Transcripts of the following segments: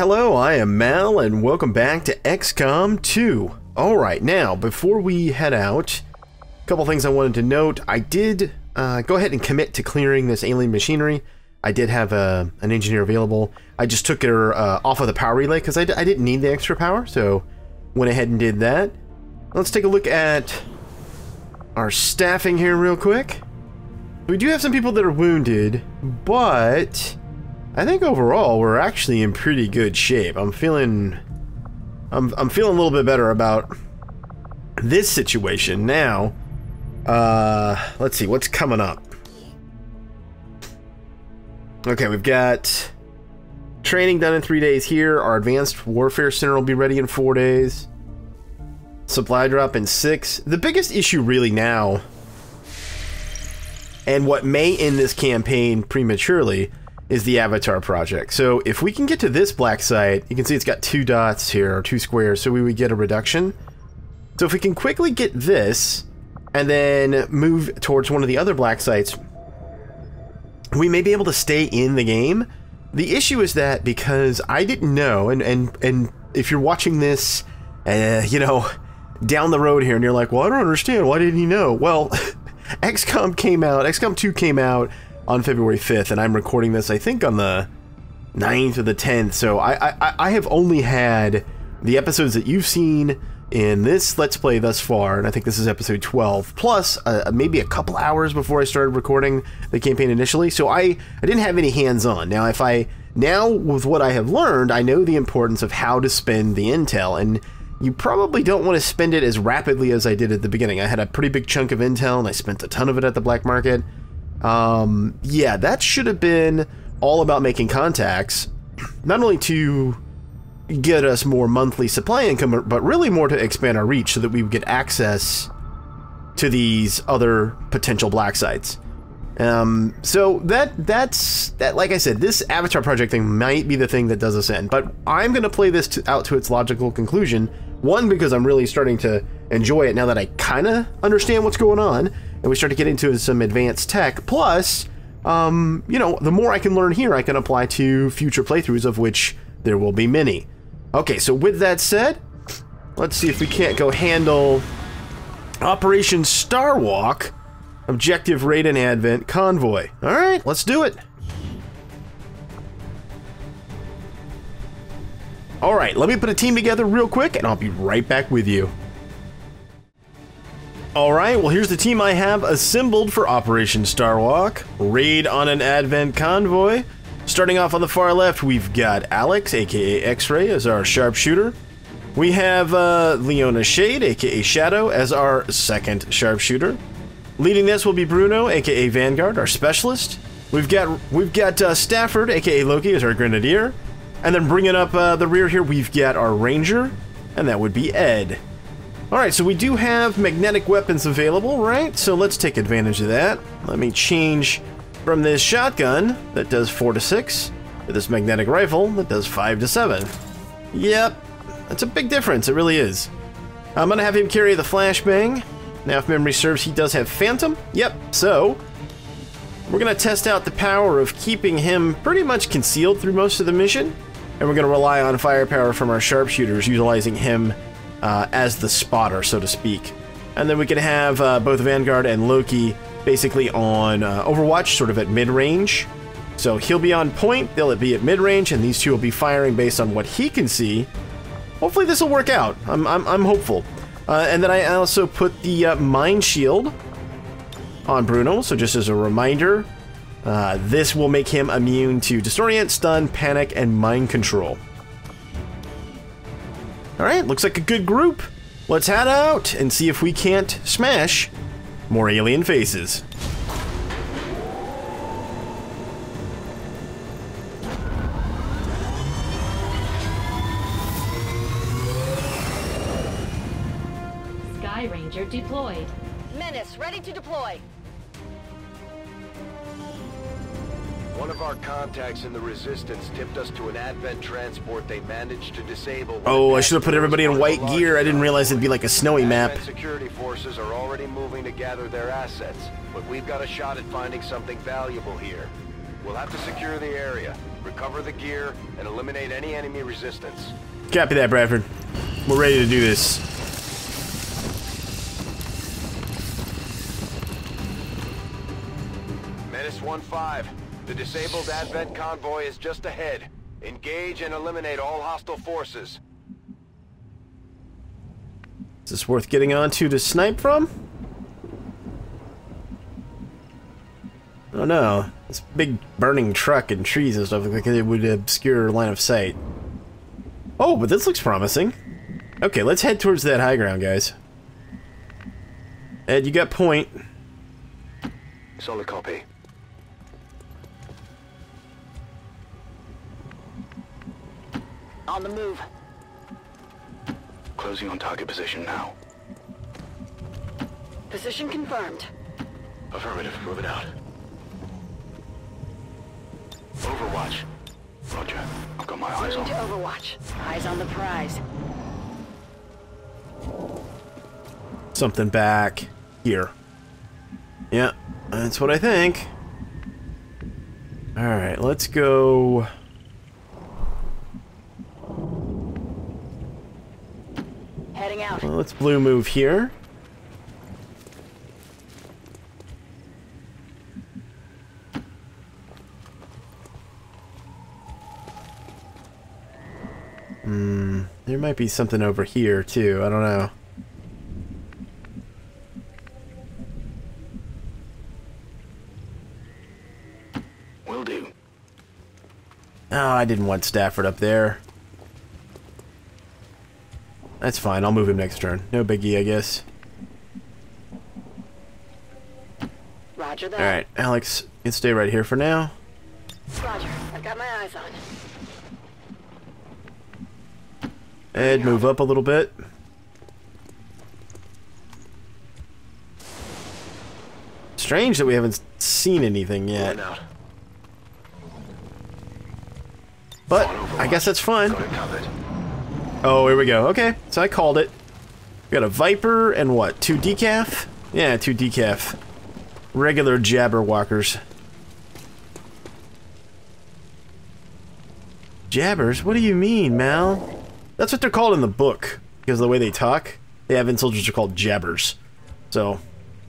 hello, I am Mal, and welcome back to XCOM 2. Alright, now, before we head out, a couple things I wanted to note. I did go ahead and commit to clearing this alien machinery. I did have an engineer available. I just took her off of the power relay because I didn't need the extra power, so went ahead and did that. Let's take a look at our staffing here real quick. We do have some people that are wounded, but I think overall we're actually in pretty good shape. I'm feeling a little bit better about this situation now. Let's see what's coming up. Okay, we've got training done in 3 days here. Our advanced warfare center will be ready in 4 days. Supply drop in 6. The biggest issue really now, and what may end this campaign prematurely, is the Avatar project. So if we can get to this black site, you can see it's got 2 dots here, or 2 squares, so we would get a reduction. So if we can quickly get this, and then move towards one of the other black sites, we may be able to stay in the game. The issue is that because I didn't know, and if you're watching this, you know, down the road here, and you're like, well, I don't understand, why didn't he know? Well, XCOM 2 came out on February 5th, and I'm recording this, I think, on the 9th or the 10th, so I have only had the episodes that you've seen in this Let's Play thus far, and I think this is episode 12, plus maybe a couple hours before I started recording the campaign initially, so I didn't have any hands-on. Now, with what I have learned, I know the importance of how to spend the intel, and you probably don't want to spend it as rapidly as I did at the beginning. I had a pretty big chunk of intel, and I spent a ton of it at the black market. Yeah, that should have been all about making contacts, not only to get us more monthly supply income, but really more to expand our reach so that we would get access to these other potential black sites. So that's like I said, this Avatar project thing might be the thing that does us in, but I'm going to play this out to its logical conclusion. One, because I'm really starting to enjoy it now that I kind of understand what's going on, and we start to get into some advanced tech. Plus, you know, the more I can learn here, I can apply to future playthroughs, of which there will be many. Okay, so with that said, let's see if we can't go handle Operation Starwalk, Objective Raiden Advent Convoy. Alright, let's do it. Alright, let me put a team together real quick, and I'll be right back with you. Alright, well here's the team I have assembled for Operation Starwalk, Raid on an Advent Convoy. Starting off on the far left, we've got Alex, aka X-Ray, as our sharpshooter. We have Leona Shade, aka Shadow, as our second sharpshooter. Leading this will be Bruno, aka Vanguard, our specialist. We've got Stafford, aka Loki, as our grenadier. And then bringing up the rear here, we've got our ranger, and that would be Ed. Alright, so we do have magnetic weapons available, right? So let's take advantage of that. Let me change from this shotgun that does 4 to 6 to this magnetic rifle that does 5 to 7. Yep, that's a big difference, it really is. I'm gonna have him carry the flashbang. Now, if memory serves, he does have Phantom. Yep, so we're gonna test out the power of keeping him pretty much concealed through most of the mission, and we're gonna rely on firepower from our sharpshooters, utilizing him as the spotter, so to speak. And then we can have both Vanguard and Loki basically on Overwatch, sort of at mid-range. So he'll be on point, they'll be at mid-range, and these two will be firing based on what he can see. Hopefully this will work out. I'm hopeful. And then I also put the Mind Shield on Bruno, so just as a reminder, this will make him immune to Disorient, Stun, Panic, and Mind Control. Alright, looks like a good group. Let's head out and see if we can't smash more alien faces. Sky Ranger deployed. Menace ready to deploy. One of our contacts in the Resistance tipped us to an Advent transport they managed to disable. Oh, I should have put everybody in white gear. I didn't realize it'd be like a snowy map. Advent security forces are already moving to gather their assets, but we've got a shot at finding something valuable here. We'll have to secure the area, recover the gear, and eliminate any enemy resistance. Copy that, Bradford. We're ready to do this. Menace 1-5. The disabled Advent convoy is just ahead. Engage and eliminate all hostile forces. Is this worth getting onto to snipe from? Oh no. This big burning truck and trees and stuff look like it would obscure line of sight. Oh, but this looks promising. Okay, let's head towards that high ground, guys. Ed, you got point. Solid copy. On the move. Closing on target position now. Position confirmed. Affirmative. Move it out. Overwatch. Roger. I've got my eyes Moving on. to Overwatch. Eyes on the prize. Something back here. Yeah, that's what I think. Alright, let's go... Heading out. Well, let's blue move here. There might be something over here, too. I don't know. Will do. Oh, I didn't want Stafford up there. That's fine, I'll move him next turn. No biggie, I guess. Roger that. Alright, Alex, you can stay right here for now. Roger. I've got my eyes on. Ed, move up a little bit. Strange that we haven't seen anything yet. Moving out. But, I guess that's fine. Got it covered. Oh, here we go. Okay, so I called it. We got a Viper and what? 2 decaf? Yeah, 2 decaf. Regular Jabberwockers. Jabbers? What do you mean, Mal? That's what they're called in the book. Because of the way they talk, the Advent soldiers are called Jabbers. So,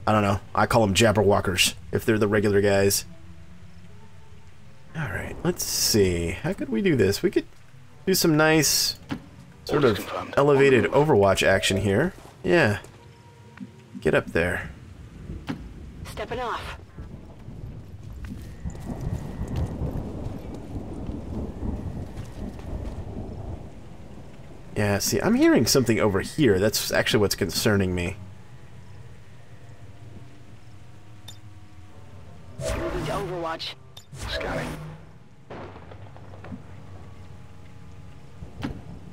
I don't know. I call them Jabberwockers, if they're the regular guys. Alright, let's see. How could we do this? We could do some nice... sort of elevated Overwatch action here. Yeah. Get up there. Stepping off. Yeah, see, I'm hearing something over here. That's actually what's concerning me. Moving to Overwatch. Scanning.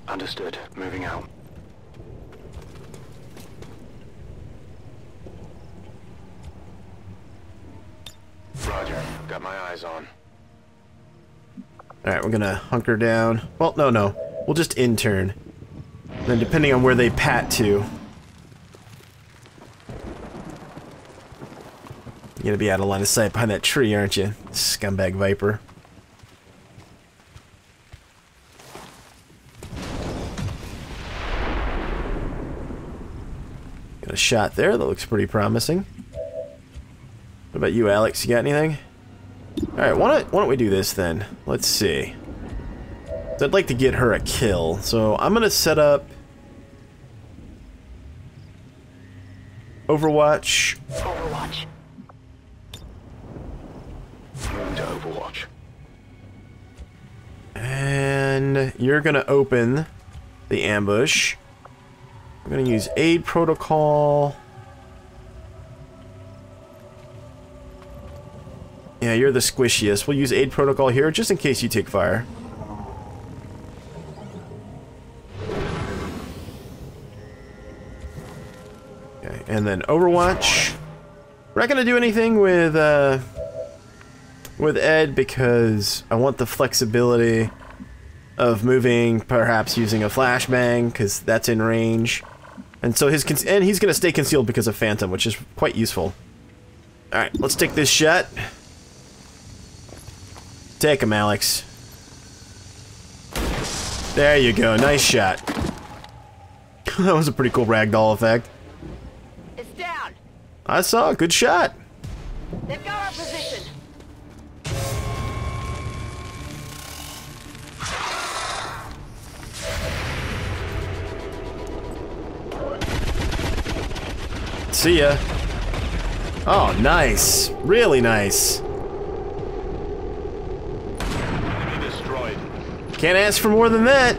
Understood. Moving out. Roger. Got my eyes on. Alright, we're gonna hunker down. Well, no. We'll just intern. Then depending on where they pat to. You're gonna be out of line of sight behind that tree, aren't you? Scumbag Viper. Got a shot there that looks pretty promising. What about you, Alex? You got anything? Alright, why don't we do this then? Let's see. So I'd like to get her a kill, so I'm gonna set up Overwatch. Overwatch. Moving to Overwatch. And you're gonna open the ambush. I'm gonna use aid protocol. Yeah, you're the squishiest. We'll use aid protocol here just in case you take fire. Okay, and then Overwatch. We're not gonna do anything with Ed because I want the flexibility of moving, perhaps using a flashbang because that's in range, and so he's gonna stay concealed because of Phantom, which is quite useful. All right, let's take this shot. Take him, Alex. There you go. Nice shot. That was a pretty cool ragdoll effect. It's down. I saw. Good shot. They've got our position. See ya. Oh, nice. Really nice. Enemy destroyed. Can't ask for more than that.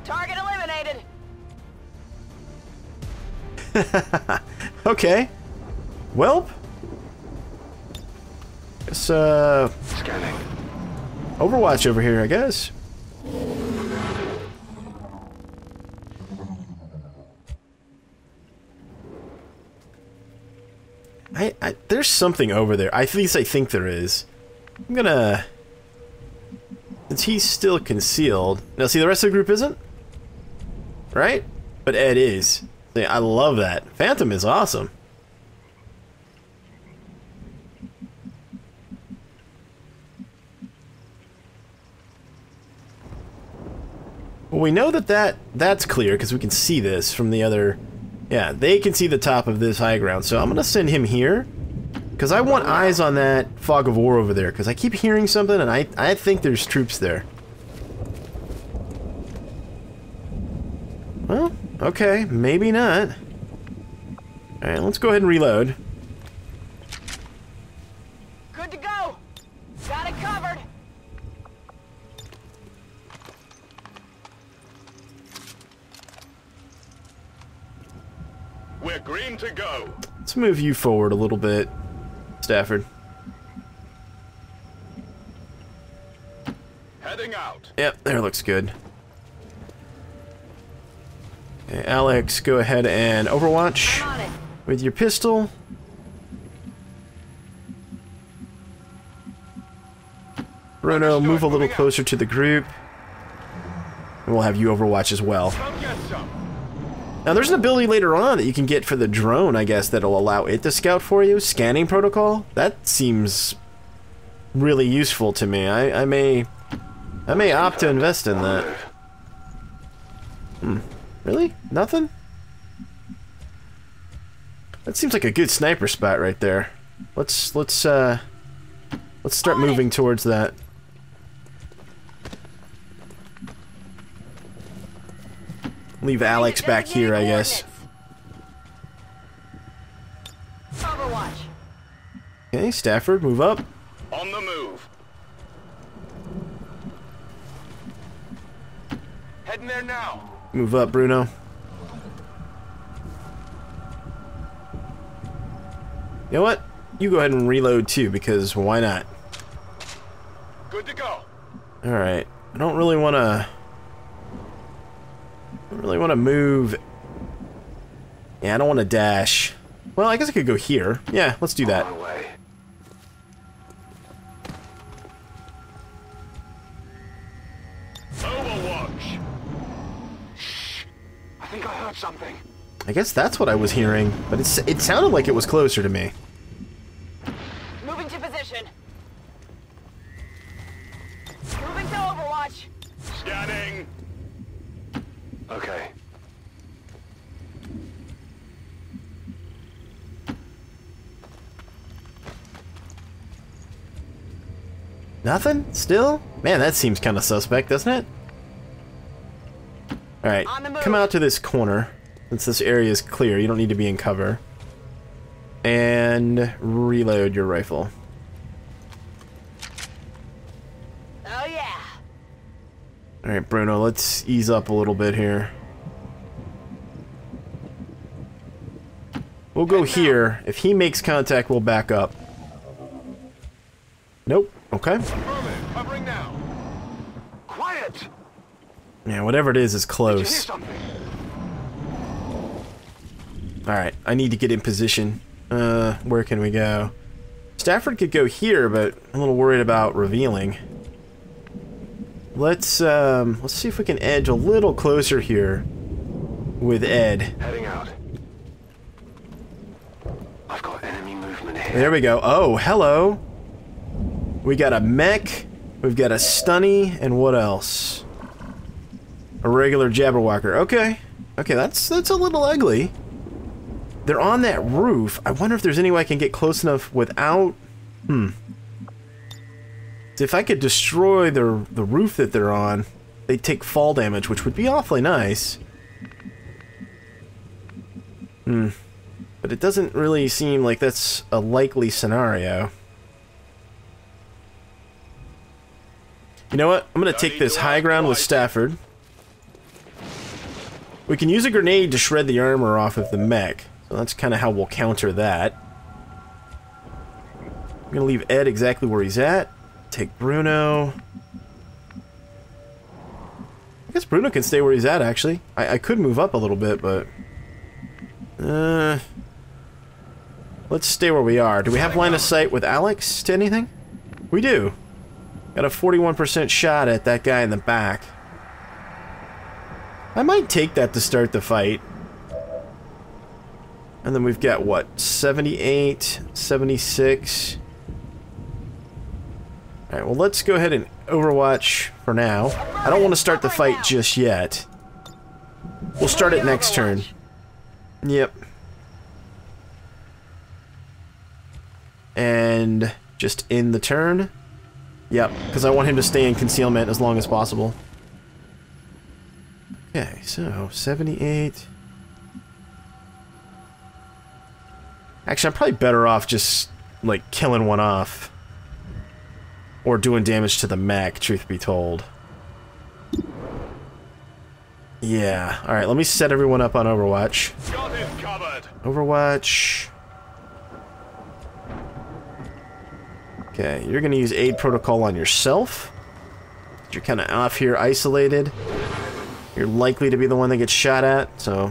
Target eliminated. Okay. Welp. Guess, Scanning. Overwatch over here, I guess. There's something over there. At least I think there is. I'm gonna... Since he's still concealed... Now, see, the rest of the group isn't? Right? But Ed is. See, I love that. Phantom is awesome. Well, we know that's clear because we can see this from the other... Yeah, they can see the top of this high ground, so I'm gonna send him here. Because I want eyes on that fog of war over there, because I keep hearing something, and I think there's troops there. Well, okay, maybe not. Alright, let's go ahead and reload. Good to go. Got it covered. We're green to go. Let's move you forward a little bit, Stafford. Heading out. Yep, there looks good. Okay, Alex, go ahead and Overwatch I'm on it. with your pistol. Bruno, move a little closer to the group. And we'll have you Overwatch as well. Come get some. Now, there's an ability later on that you can get for the drone, I guess, that'll allow it to scout for you. Scanning protocol? That seems really useful to me. I may opt to invest in that. Really? Nothing? That seems like a good sniper spot right there. Let's start moving towards that. Leave Alex back here, I guess. Overwatch. Okay, Stafford, move up. On the move. Heading there now. Move up, Bruno. You know what? You go ahead and reload too, because why not? Good to go. Alright. I don't really want to move. Yeah, I don't want to dash. Well, I guess I could go here. Yeah, let's do that. On my way. Overwatch. Shh. I think I heard something. I guess that's what I was hearing, but it sounded like it was closer to me. Moving to position. Moving to Overwatch. Scanning. Okay. Nothing? Still? Man, that seems kind of suspect, doesn't it? Alright, On the move. come out to this corner. Since this area is clear, you don't need to be in cover. And reload your rifle. Oh yeah. Alright, Bruno, let's ease up a little bit here. We'll go here. If he makes contact, we'll back up. Nope. Okay. Affirmative. Covering now. Quiet. Yeah, whatever it is Did you hear close. something? Alright, I need to get in position. Where can we go? Stafford could go here, but I'm a little worried about revealing. Let's see if we can edge a little closer here with Ed. Heading out. I've got enemy movement here. There we go. Oh, hello. We got a mech, we've got a stunny, and what else? A regular Jabberwocker. Okay. Okay, that's a little ugly. They're on that roof. I wonder if there's any way I can get close enough without... If I could destroy the roof that they're on, they'd take fall damage, which would be awfully nice. But it doesn't really seem like that's a likely scenario. You know what? I'm gonna take this high ground with Stafford. We can use a grenade to shred the armor off of the mech. So that's kind of how we'll counter that. I'm gonna leave Ed exactly where he's at. Take Bruno. I guess Bruno can stay where he's at, actually. I could move up a little bit, but... let's stay where we are. Do we have line of sight with Alex to anything? We do. Got a 41% shot at that guy in the back. I might take that to start the fight. And then we've got, what, 78, 76... Alright, well, let's go ahead and overwatch for now. I don't want to start the fight just yet. We'll start it next turn. Yep. And just end the turn. Yep, because I want him to stay in concealment as long as possible. Okay, so 78. Actually, I'm probably better off just, like, killing one off. Or doing damage to the mech, truth be told. Yeah. Alright, let me set everyone up on Overwatch. Got it covered. Overwatch. Okay, you're gonna use aid protocol on yourself. You're kind of off here isolated. You're likely to be the one that gets shot at, so...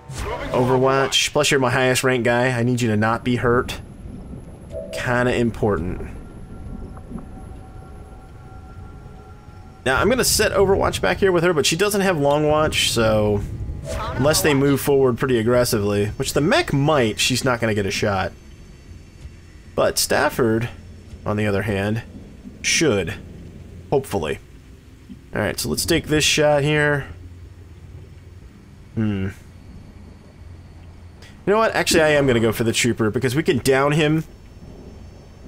Overwatch. Plus you're my highest ranked guy. I need you to not be hurt. Kinda important. Now, I'm going to set Overwatch back here with her, but she doesn't have Long Watch, so... Unless they move forward pretty aggressively, which the mech might, she's not going to get a shot. But Stafford, on the other hand, should. Hopefully. Alright, so let's take this shot here. You know what? Actually, I am going to go for the Trooper, because we can down him,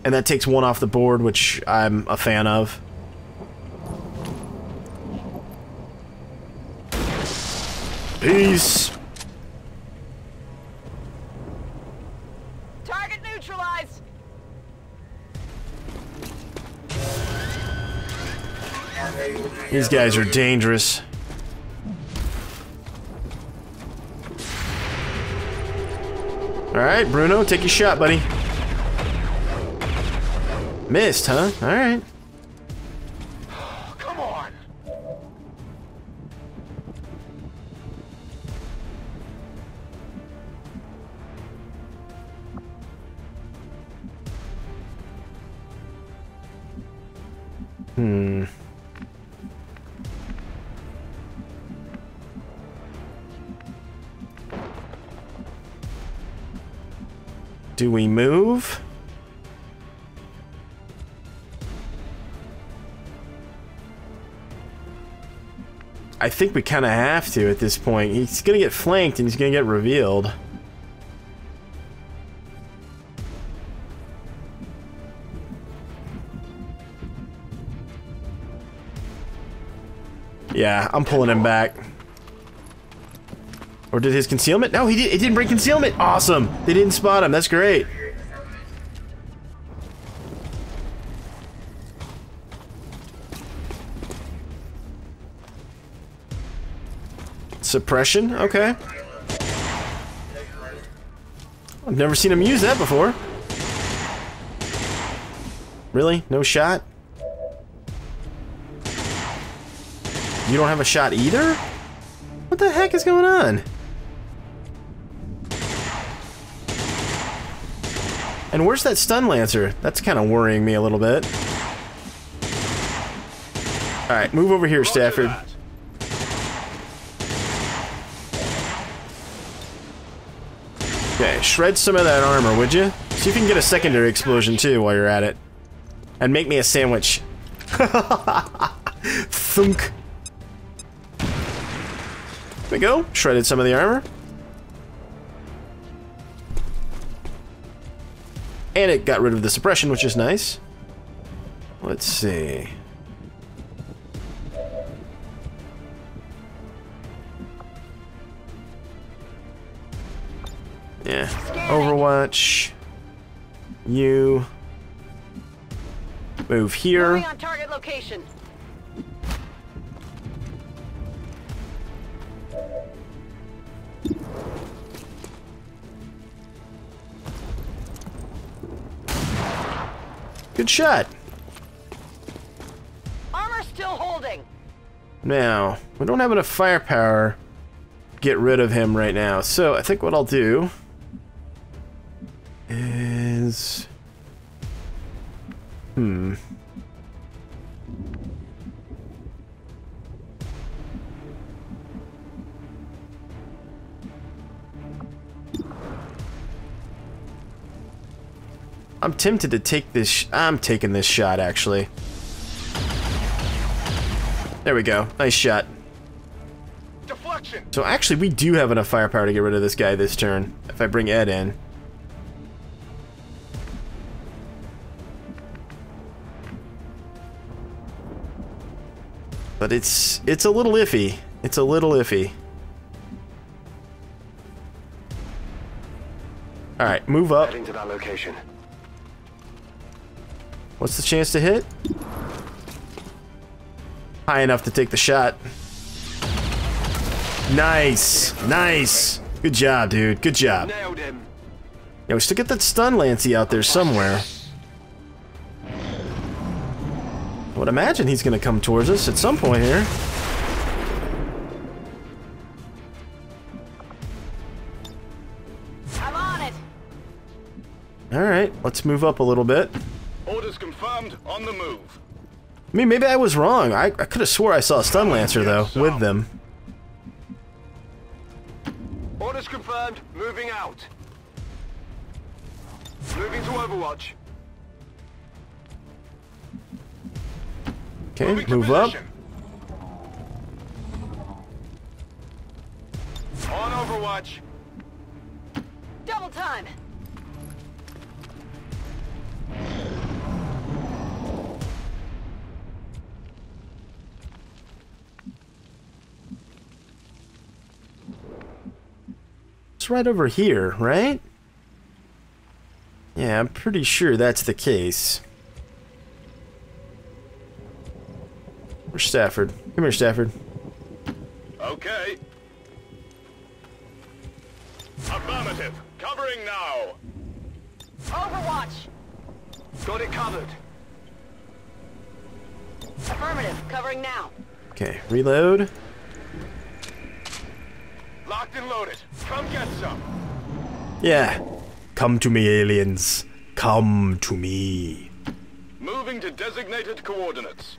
and that takes one off the board, which I'm a fan of. Peace. Target neutralized. These guys are dangerous. Alright, Bruno, take your shot, buddy. Missed, huh? Alright. Come on. Do we move? I think we kind of have to at this point. He's gonna get flanked and he's gonna get revealed. Yeah, I'm pulling him back. Or did his concealment? No, he didn't break concealment. Awesome. They didn't spot him. That's great. Suppression? Okay. I've never seen him use that before. Really? No shot? You don't have a shot either? What the heck is going on? And where's that stun lancer? That's kind of worrying me a little bit. Alright, move over here, Stafford. Okay, shred some of that armor, would you? See if you can get a secondary explosion too while you're at it. And make me a sandwich. Thunk. There we go. Shredded some of the armor. And it got rid of the suppression, which is nice. Let's see. Yeah. Overwatch. You. Move here. Moving on target location. Good shot. Armor still holding. Now, we don't have enough firepower to get rid of him right now. So I think what I'll do is... I'm tempted to take this... I'm taking this shot, actually. There we go. Nice shot. Deflection. So actually, we do have enough firepower to get rid of this guy this turn, if I bring Ed in. But it's a little iffy. It's a little iffy. Alright, move up. Heading to that location. What's the chance to hit? High enough to take the shot. Nice! Nice! Good job, dude. Good job. Nailed him. Yeah, we still get that stun Lancy out there somewhere. I would imagine he's gonna come towards us at some point here. I'm on it. Alright, let's move up a little bit. Orders confirmed. On the move. I mean, maybe I was wrong. I could have swore I saw a stun lancer, though, with them. Orders confirmed. Moving out. Moving to Overwatch. Okay, Moving to move up. position. On Overwatch. Double time. It's right over here, right? Yeah, I'm pretty sure that's the case. Where's Stafford? Come here, Stafford. Okay. Affirmative. Covering now. Overwatch. Got it covered. Affirmative. Covering now. Okay, reload. Locked and loaded. Come get some. Yeah. Come to me, aliens. Come to me. Moving to designated coordinates.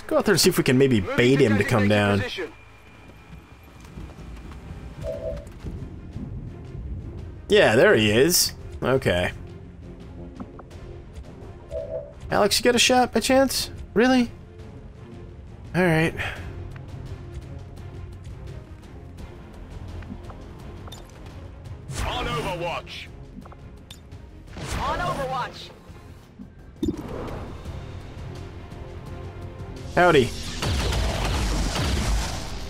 Go out there and see if we can maybe bait him to come down. Position. Yeah, there he is. Okay. Alex, you got a shot by chance? Really? Alright. On Overwatch. On Overwatch. Howdy.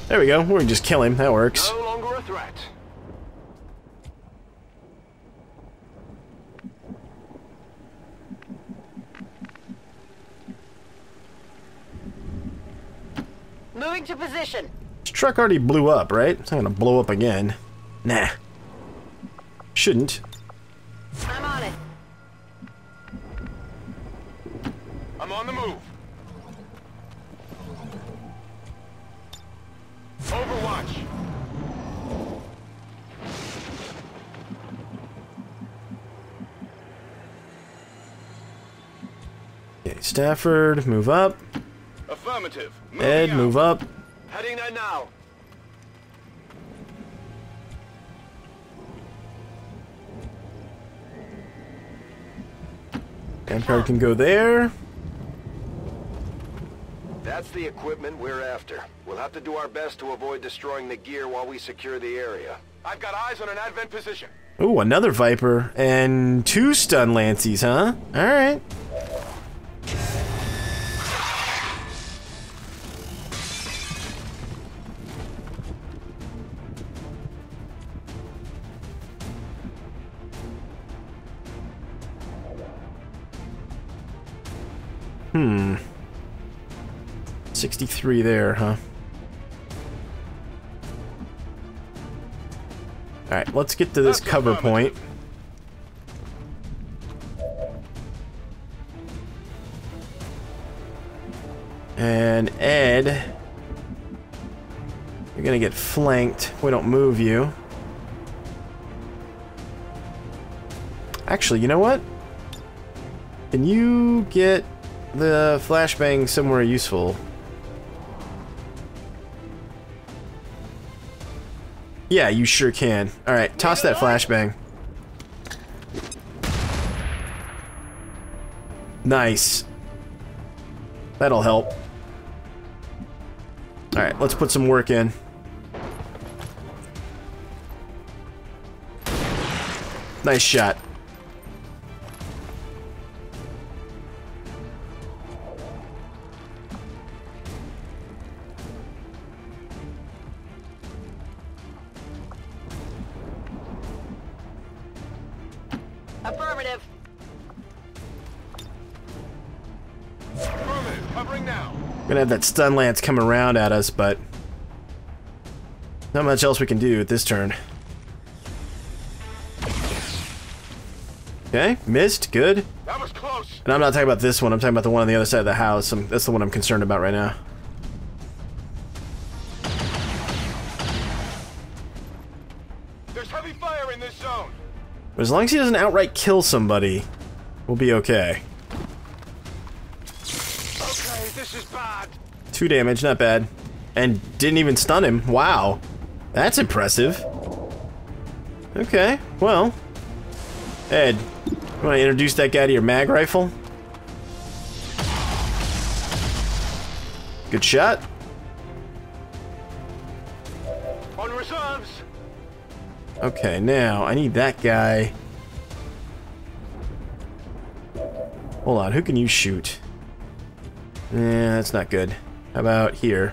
There we go. We can just kill him. That works. No longer a threat. Moving to position. This truck already blew up, right? It's not gonna blow up again. Nah. Shouldn't. I'm on it. I'm on the move. Overwatch. Okay, Stafford, move up. Affirmative. Moving Ed, out. move up. Heading there now. Amp card can go there. That's the equipment we're after. We'll have to do our best to avoid destroying the gear while we secure the area. I've got eyes on an advent position. Ooh, another Viper and 2 stun Lanceys, huh? Alright. Hmm. 63 there, huh? Alright, let's get to this cover point. And Ed, you're gonna get flanked if we don't move you. Actually, you know what? Can you get the flashbang somewhere useful? Yeah, you sure can. Alright, toss that flashbang. Nice. That'll help. Alright, let's put some work in. Nice shot. Affirmative. Affirmative, covering now. We're gonna have that stun lance coming around at us, but not much else we can do at this turn. Okay, missed, good. That was close. And I'm not talking about this one, I'm talking about the one on the other side of the house. That's the one I'm concerned about right now. There's heavy fire in this zone. But as long as he doesn't outright kill somebody, we'll be okay. Okay, this is bad. 2 damage, not bad. And didn't even stun him. Wow. That's impressive. Okay, well. Ed, you want to introduce that guy to your mag rifle? Good shot. On reserves. Okay, now I need that guy. Hold on, who can you shoot? Yeah, that's not good. How about here?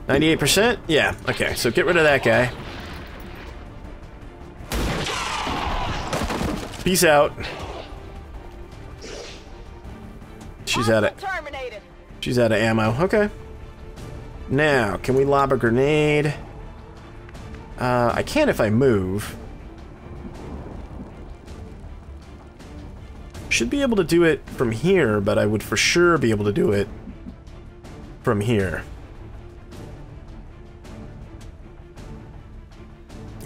98%? Yeah, okay, so get rid of that guy. Peace out. She's out of Terminated. she's out of ammo. Okay. Now, can we lob a grenade? I can if I move. Should be able to do it from here, but I would for sure be able to do it from here.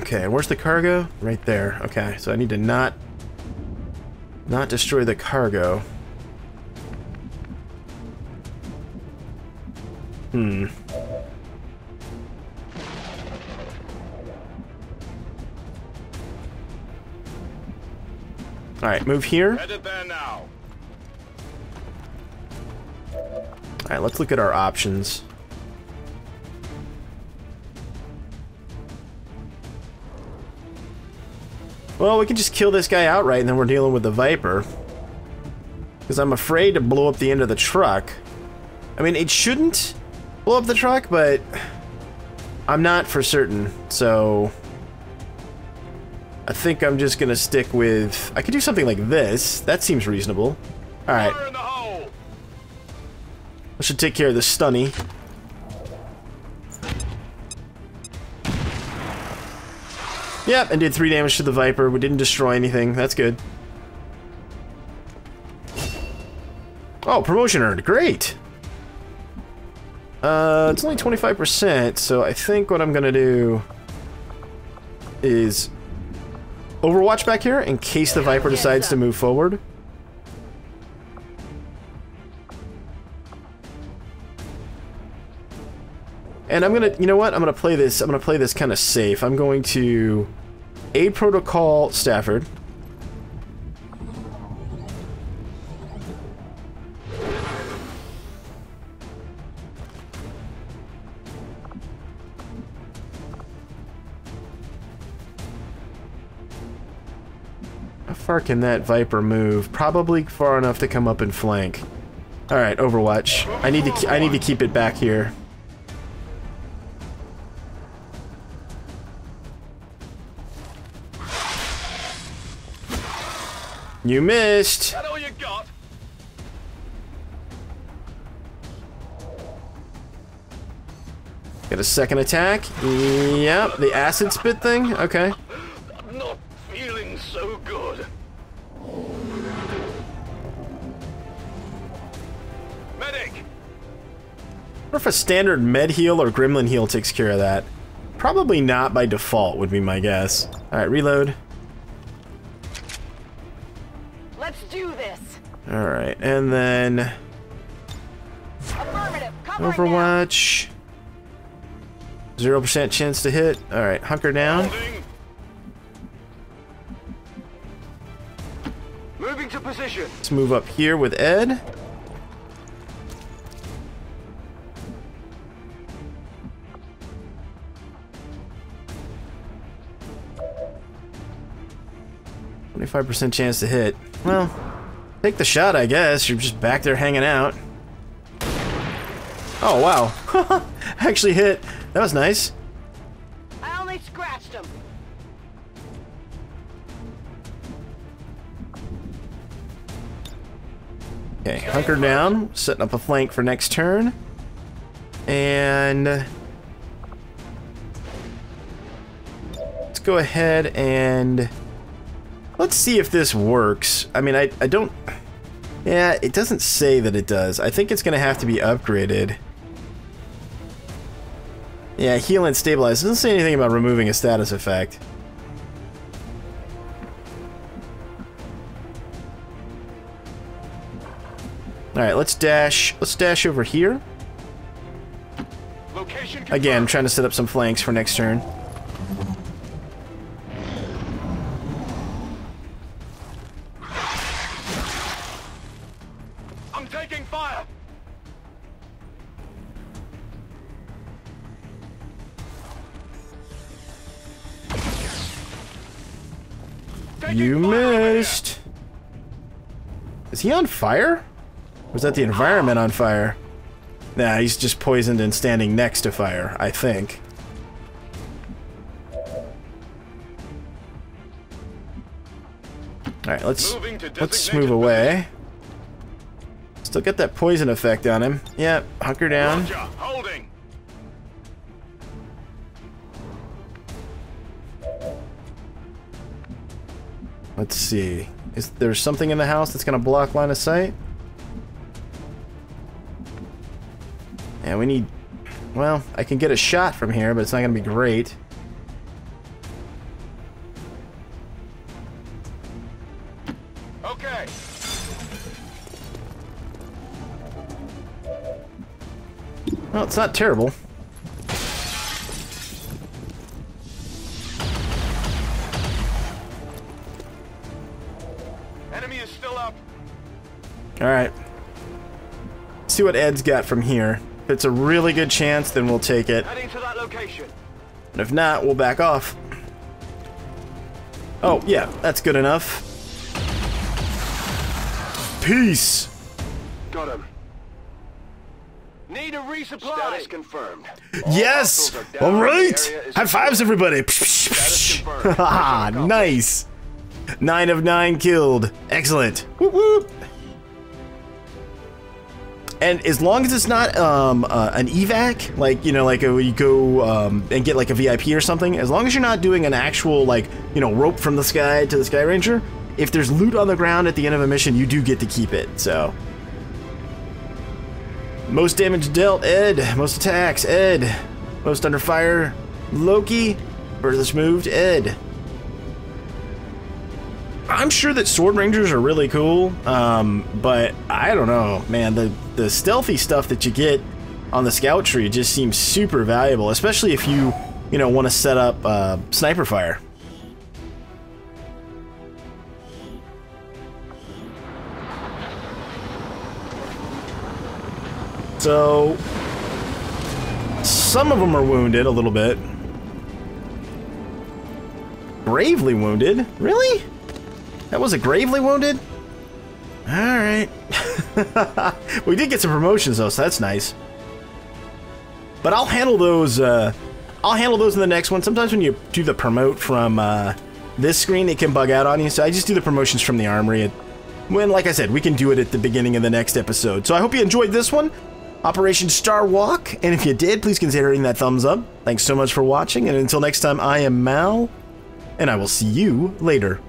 Okay, where's the cargo? Right there. Okay, so I need to not destroy the cargo. Hmm. Alright, move here. Headed there now. Alright, let's look at our options. Well, we can just kill this guy outright and then we're dealing with the Viper. Because I'm afraid to blow up the end of the truck. I mean, it shouldn't blow up the truck, but I'm not for certain, so I think I'm just gonna stick with... I could do something like this. That seems reasonable. Alright. Fire in the hole. I should take care of the stunny. Yep, and did 3 damage to the Viper. We didn't destroy anything. That's good. Oh, promotion earned. Great! It's only 25%, so I think what I'm gonna do is Overwatch back here in case the Viper decides to move forward. And I'm gonna, you know what? I'm gonna play this kind of safe. I'm going to Aid Protocol Stafford. How far can that Viper move? Probably far enough to come up and flank. All right, Overwatch. I need to keep it back here. You missed. That all you got? Get a second attack. Yep, the acid spit thing. Okay. I'm not feeling so good. Medic! Or if a standard med heal or gremlin heal takes care of that. Probably not by default would be my guess. Alright, reload. Let's do this. Alright, and then Affirmative. Covering Overwatch. 0% chance to hit. Alright, hunker down. Holding. Moving to position. Let's move up here with Ed. .25% chance to hit. Well, take the shot, I guess. You're just back there hanging out. Oh, wow. Actually hit. That was nice. I only scratched him. Okay, hunker down. Setting up a flank for next turn. And let's go ahead and let's see if this works. I mean, I don't... Yeah, it doesn't say that it does. I think it's going to have to be upgraded. Yeah, heal and stabilize. It doesn't say anything about removing a status effect. Alright, let's dash over here. Location Again, trying to set up some flanks for next turn. I'm taking fire. You missed. Is he on fire? Or is that the environment on fire? Nah, he's just poisoned and standing next to fire, I think. Alright, let's move away. Still got that poison effect on him. Yep, hunker down. Roger, holding. Let's see. Is there something in the house that's gonna block line of sight? Yeah, we need... Well, I can get a shot from here, but it's not gonna be great. Okay. Well, it's not terrible. Enemy is still up. Alright. See what Ed's got from here. If it's a really good chance, then we'll take it. Heading to that location. And if not, we'll back off. Oh, yeah, that's good enough. Peace! Got him. Need a resupply. Status confirmed. Yes! Alright! High fives, everybody! Haha, nice! 9 of 9 killed. Excellent. Whoop whoop! And as long as it's not an evac, like, you know, like you go and get like a VIP or something, as long as you're not doing an actual, like, you know, rope from the sky to the Sky Ranger, if there's loot on the ground at the end of a mission, you do get to keep it, so. Most damage dealt, Ed. Most attacks, Ed. Most under fire, Loki. Furthest moved, Ed. I'm sure that Sword Rangers are really cool, but I don't know, man. The stealthy stuff that you get on the scout tree just seems super valuable, especially if you know, want to set up sniper fire. So some of them are wounded a little bit. Gravely wounded? Really? That was a gravely wounded? Alright. We did get some promotions though, so that's nice. But I'll handle those in the next one. Sometimes when you do the promote from this screen, it can bug out on you, so I just do the promotions from the armory. When, like I said, we can do it at the beginning of the next episode. So I hope you enjoyed this one, Operation Star Walk, and if you did, please consider hitting that thumbs up. Thanks so much for watching, and until next time, I am Mal, and I will see you later.